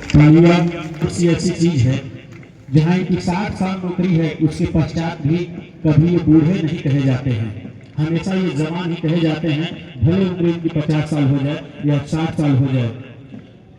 तालियां कुछ ऐसी चीज है जहाँ इनकी 60 साल नौकरी है, उसके पश्चात भी कभी ये बूढ़े नहीं कहे जाते हैं, हमेशा ये जवान ही कहे जाते हैं, भले उम्र इनकी 50 साल हो जाए या 60 साल हो जाए।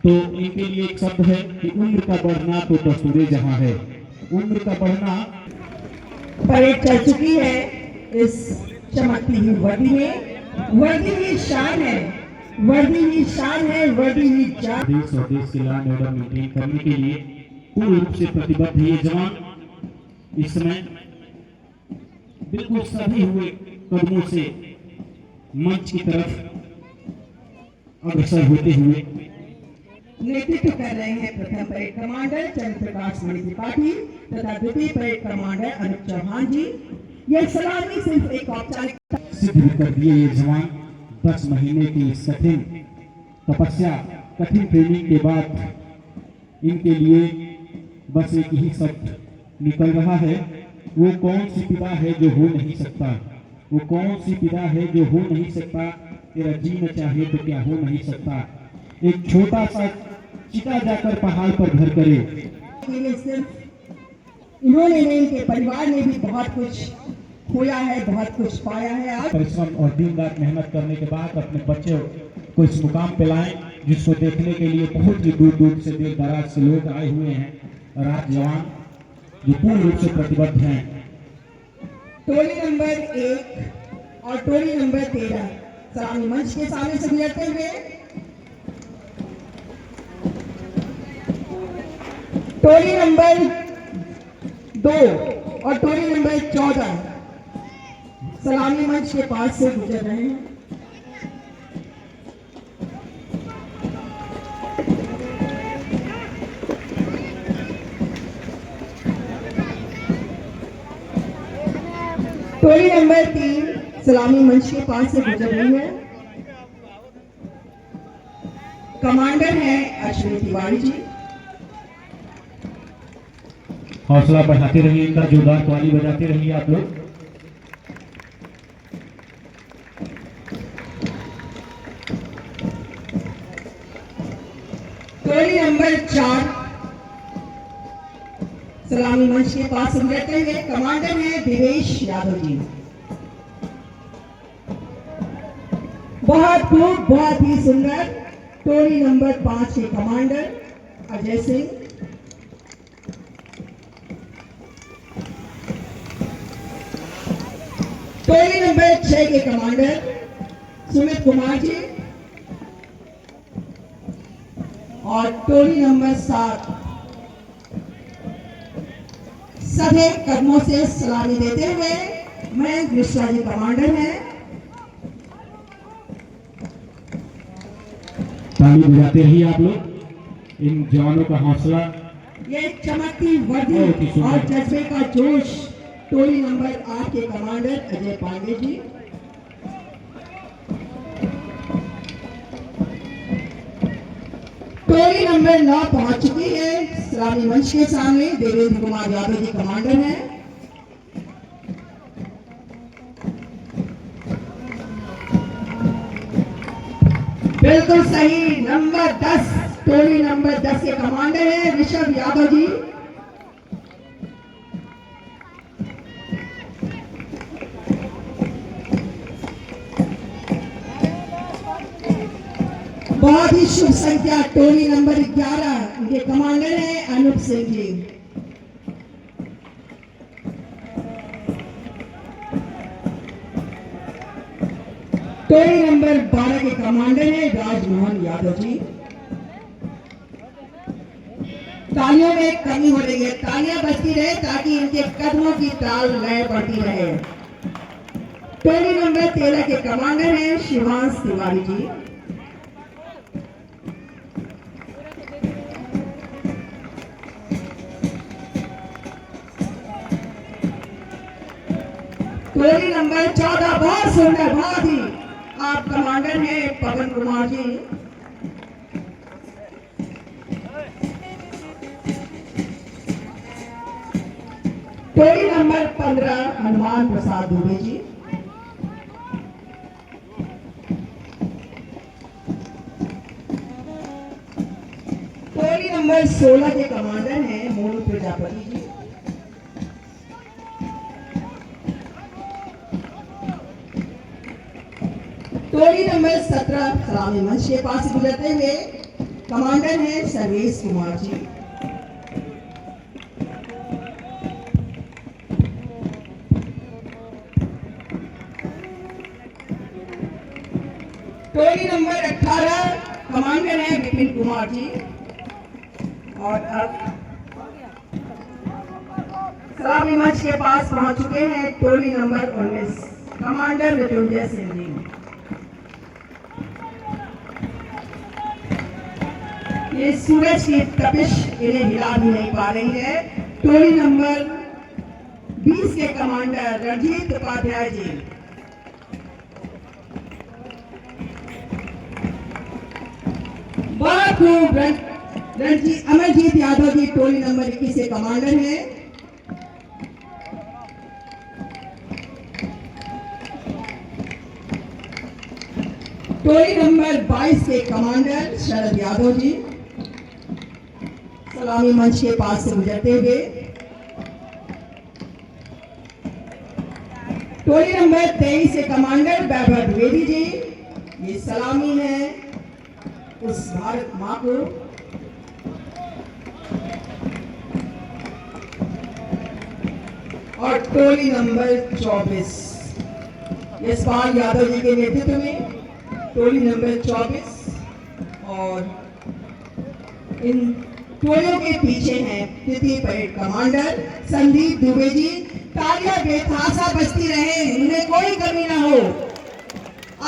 तो इनके लिए एक शब्द है कि उम्र का बढ़ना तो दस्तूरे जहाँ है। उम्र का बढ़ना परेड चल चुकी है इस चमकती हुई वर्दी में। वर्दी ही शान है, वर्दी ही शान है, वर्दी ही जान। देश और देश के लॉ एंड ऑर्डर मेंटेन करने के लिए पूर्ण रूप से प्रतिबद्ध है ये जवान। इस समय बिल्कुल सभी हुए कदमों से मंच की तरफ अग्रसर होते हुए नेतृत्व कर रहे हैं प्रथम परेड कमांडर चंद्र प्रकाश मणि त्रिपाठी तथा द्वितीय परेड कमांडर अनुप चौहान जी। यह सलामी सिर्फ एक औपचारिकता सिद्ध कर दिए ये जवान 10 महीने की कठिन तपस्या, कठिन ट्रेनिंग के बाद इनके लिए बस एक ही शब्द निकल रहा है, वो कौन सी पिता है जो हो नहीं सकता, वो कौन सी पिता है जो हो नहीं सकता, तेरा जी में चाहे तो क्या हो नहीं सकता। एक छोटा सा चिता जाकर पहाड़ पर घर करे। सिर्फ इन्होंने नहीं, इनके परिवार ने भी बहुत कुछ खोया है, बहुत कुछ पाया है। आज परिश्रम और दिन रात मेहनत करने के बाद अपने बच्चे को इस मुकाम पे लाएं, जिसको देखने के लिए बहुत ही दूर दूर से देर दराज से लोग आए हुए हैं। और आज जवान जो पूर्ण रूप से प्रतिबद्ध हैं। टोली नंबर 1 और टोली नंबर 13 सलामी मंच के सामने से गुजरते हुए टोली नंबर 2 और टोली नंबर 14 सलामी मंच के पास से गुजर रहे हैं। टोली नंबर 3 सलामी मंच के पास से गुजर रही है। कमांडर है अश्विनी तिवारी जी। हौसला बढ़ाते रहिए, इनका जोरदार ताली बजाते रहिए आप लोग। टोली नंबर 4 सलामी मंच के पास से गुजरते हुए कमांडर है दिवेश यादव जी। बहुत खूब, बहुत ही सुंदर। टोली नंबर 5 के कमांडर अजय सिंह। टोली नंबर 6 के कमांडर सुमित कुमार जी और टोली नंबर 7 सधे कदमों से सलामी देते हुए मयंक मिश्रा जी कमांडर हैं। ताली बजाते रहिए आप लोग। इन जवानों का हौसला, ये चमकती वर्दी और जज्बे का जोश टोली नंबर 8 के कमांडर अजय पांडे जी। टोली नंबर 9 पहुंच चुकी है सलामी मंच के सामने। देवेंद्र कुमार यादव जी कमांडर हैं। बिल्कुल सही, नंबर 10 टोली नंबर 10 के कमांडर हैं ऋषभ यादव जी। बहुत ही शुभ संख्या टोली नंबर 11 ये कमांडर है अनुप सिंह जी। टोली नंबर 12 के कमांडर है राजमोहन यादव जी। तालियों में कमी हो रही है, तालियां बजती रहे ताकि इनके कदमों की ताल लय बढ़ती रहे। टोली नंबर 13 के कमांडर हैं शिवांश तिवारी जी। टोली नंबर 14 बहुत सुंदर, बहुत ही आप कमांडर हैं पवन कुमार जी। टोली नंबर 15 हनुमान प्रसाद दुबे जी। टोली नंबर नंबर 16 के कमांडर हैं मोनू प्रजापति जी। टोली नंबर 17 सलामी मंच के पास से गुजरते हुए कमांडर हैं सर्वेश कुमार जी। टोली नंबर 18 कमांडर हैं विपिन कुमार जी। और अब सलामी मंच के पास पहुंच चुके हैं टोली नंबर 19 कमांडर मृत्युंजय सिंह जी। ये सूरज की तपिश इन्हें हिला भी नहीं पा रही है। टोली नंबर 20 के कमांडर रणजीत उपाध्याय जी। बहुत खूब अमरजीत यादव जी टोली नंबर 21 के कमांडर हैं। टोली नंबर 22 के कमांडर शरद यादव जी सलामी मंच के पास से गुजरते हुए। टोली नंबर 23 के कमांडर वैभव द्विवेदी जी, ये सलामी है उस भारत मां को। और टोली नंबर 24 यशपाल यादव जी के नेतृत्व में टोली नंबर 24 और इन टोलियों के पीछे हैं तृतीय परेड कमांडर संदीप दुबे जी। तालियां बेतहासा बजती रहे, इनमें कोई कमी ना हो।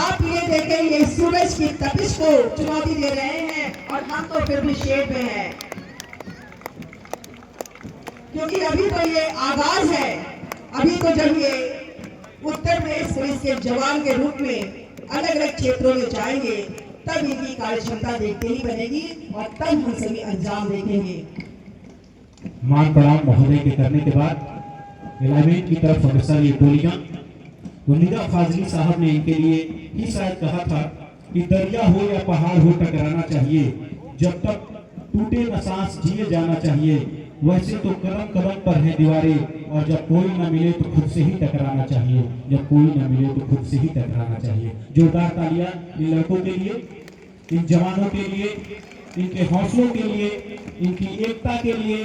आप ये देखें, ये सूरज की तपिश को चुनौती दे रहे हैं और हम तो फिर भी शेड में हैं, क्योंकि अभी तो ये आगाज है। अभी तो जब ये उत्तर प्रदेश पुलिस के जवान के रूप में अलग अलग क्षेत्रों में जाएंगे तब इनकी कार्य क्षमता देखते ही बनेगी और तब हम सभी अंजाम देखेंगे। मान प्रणाम महोदय के करने के बाद एलाइनमेंट की तरफ अग्रसर ये टोलियां। वनीदा फाजली साहब ने इनके लिए ही शायद कहा था कि दरिया हो या पहाड़ हो टकराना चाहिए, जब तक टूटे न सांस जिए जाना चाहिए। वैसे तो कदम कदम पर है दीवारें, और जब कोई न मिले तो खुद से ही टकराना चाहिए। जब कोई न मिले तो खुद से ही टकराना चाहिए। जोरदार तालियां इन लड़कों के लिए, इन जवानों के लिए, इनके हौसलों के लिए, इनकी एकता के लिए,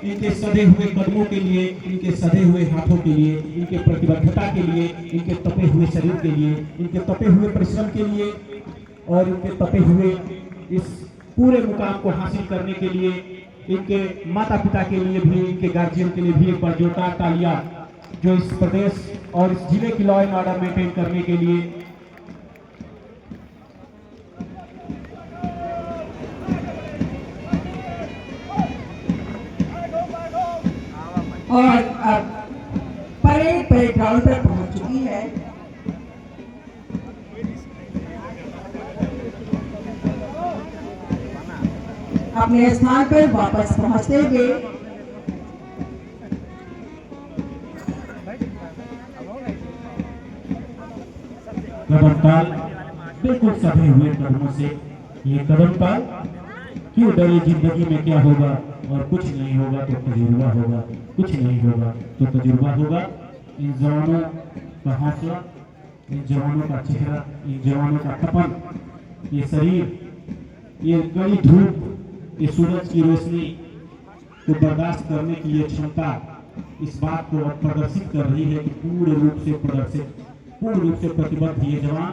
इनके सधे हुए कदमों के लिए, इनके सधे हुए हाथों के लिए, इनके प्रतिबद्धता के लिए, इनके तपे हुए शरीर के लिए, इनके तपे हुए परिश्रम के लिए और इनके तपे हुए इस पूरे मुकाम को हासिल करने के लिए, इनके माता पिता के लिए भी, इनके गार्जियन के लिए भी एक बार जोरदार तालियां, जो इस प्रदेश और इस जिले की लॉ एंड ऑर्डर मेंटेन करने के लिए। और अब परेड ग्राउंड पर पहुंच चुकी है। अपने स्थान पर वापस पहुंचते हुए कदमताल बिल्कुल सधे हुए कदमों से ये कदमताल, क्यों डरे जिंदगी में क्या होगा, और कुछ नहीं होगा तो तजुर्बा होगा, कुछ नहीं होगा तो तजुर्बा होगा। इन जवानों का हौसला, इन जवानों का चेहरा, इन जवानों का तपन, ये शरीर, ये कड़ी धूप, ये सूरज की रोशनी को बर्दाश्त करने की ये क्षमता इस बात को प्रदर्शित कर रही है कि पूर्ण रूप से प्रतिबद्ध ये जवान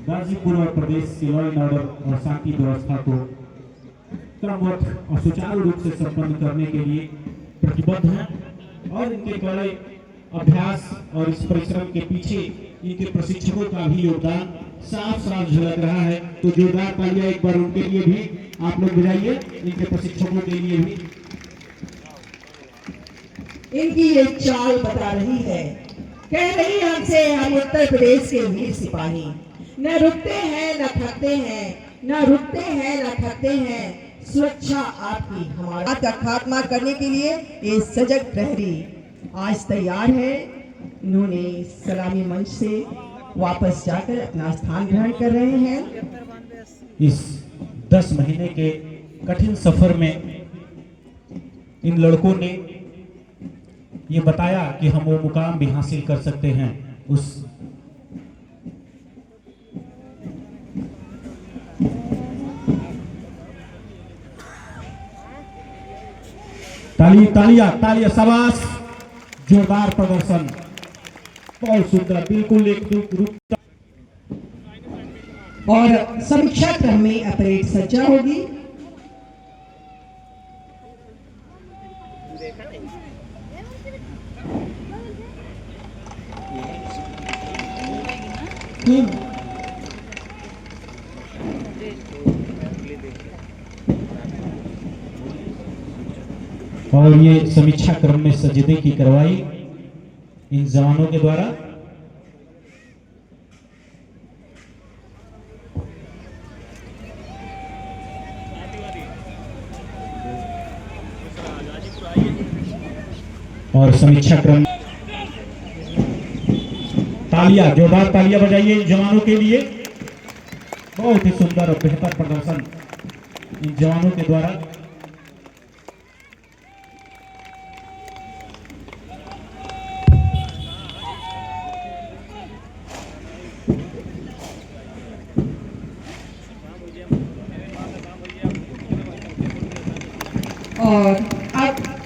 गाजीपुर और प्रदेश के लॉ एंड ऑर्डर और शांति व्यवस्था को क्रमबद्ध और सुचारू रूप से संपन्न करने के लिए प्रतिबद्ध हैं। और इनके कड़े अभ्यास और इस परिश्रम के पीछे इनके प्रशिक्षकों का भी योगदान साफ साफ झलक रहा है। तो जोरदार तालियां एक बार उनके लिए भी आप लोग बजाइए, इनके प्रशिक्षकों के लिए भी। इनकी ये चाल बता रही है, कह रही हमसे हम उत्तर प्रदेश के वीर सिपाही न रुकते हैं न थकते हैं, न रुकते हैं न थकते हैं। सुरक्षा आपकी हमारा का खात्मा करने के लिए ये सजग प्रहरी आज तैयार है। इन्होंने सलामी मंच से वापस जाकर अपना स्थान ग्रहण कर रहे हैं। इस 10 महीने के कठिन सफर में इन लड़कों ने ये बताया कि हम वो मुकाम भी हासिल कर सकते हैं। उस तालियां शाबाश, जोरदार प्रदर्शन, बहुत सुंदर, बिल्कुल एक रूप। और समीक्षा क्रम में अपरेट सज्जा होगी। और ये समीक्षा क्रम में सजदे की कार्रवाई इन जवानों के द्वारा। और समीक्षा क्रम, तालियां, जोरदार तालियां बजाइए इन जवानों के लिए। बहुत ही सुंदर और बेहतर प्रदर्शन इन जवानों के द्वारा। और अब